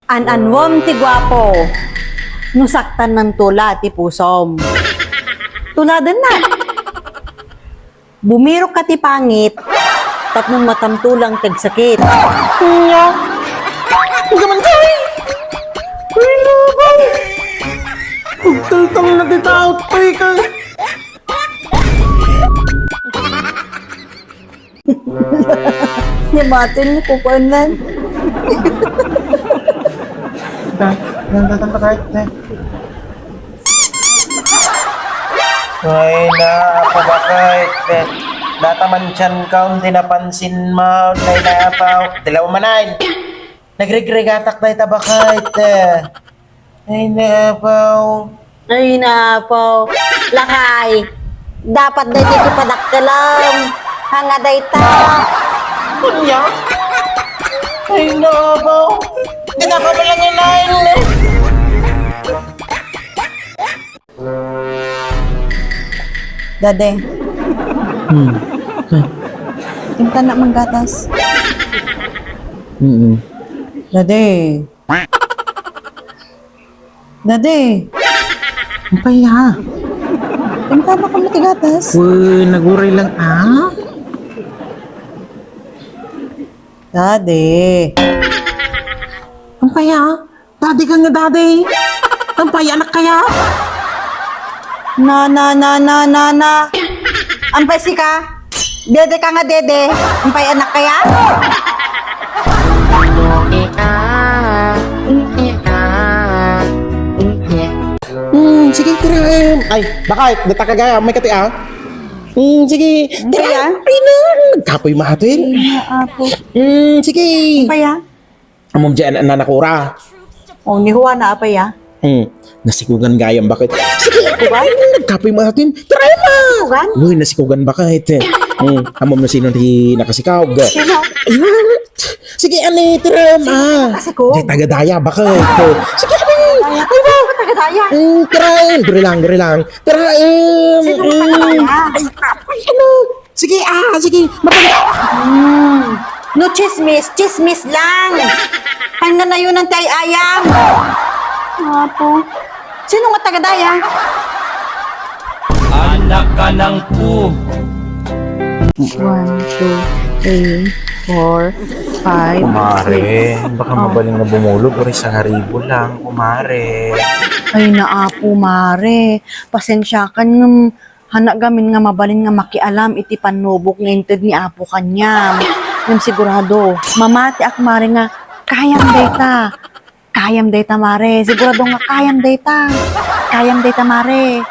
An-anwom ti gwapo, nusaktan ng tula ti pusom. Tuladan na. Bumirok ka ti pangit, tapnong matamtulang tagsakit. Nga. Huwag naman tayo. Ay, labang. Pagtaltang na titaot pa ka. Yabatin mo ko panan. Nandatang pa kahit na. Ay na, ako ba kahit nataman siyan ka, hindi napansin mo, nay napaw. Dilaw manayin. Nagregregatak na ita ba kahit ay napaw. Ay na po, lakay. Dapat na dito padakkalam. Hanga dayta. Kunya? Ay napaw. Hindi na pa palang inayin eh. Dade. Tinta na manggatas. Dade. Dade. Ang paya. Tinta na ko matigatas. Uy, naguray lang Dade. Ang paya. Dadi ka nga dadi. Ang paya anak kaya. Na. Ampay si ka? Dede ka nga dede. Ampay anak kaya? Sige, tira. Ay, baka, data ka gaya, may kati sige, tira. Ay na, nagkapoy mahatin. Apo. Sige. Apaya? Amom dyan, nanakura. O, ni Juan na apaya? Nasikugan gayam bakit? Sige, Nasikugan? nagkapoy mahatin. Tira ma. Nasikugan? Uy, nasikugan bakit? Amom na sino di nakasikawag. Sino? Ayan. Sige, ani, tira ma. Nakasikog? Di tagadaya bakit? Sige, ani. Ay ba? Tagadaya. Tirain! Duri lang. Tirain! Sino ang tagadaya? Ay, ano? Sige, sige. Mapagda. No chismis lang. Hanggang na yun ang tay ayam. Apo. Sino nga tagadaya? Anak ka ng pu. 1, 2, 3, 4, 5, Kumare, baka mabaling na bumulog o isang haribo lang, kumare. Ay naapo mare, pasensya ka ng hanak gamin nga mabalin nga makialam iti panubok ng inted ni apo kanya. Ngam sigurado, mamati ak mare nga kayam data mare, sigurado nga kayam data mare.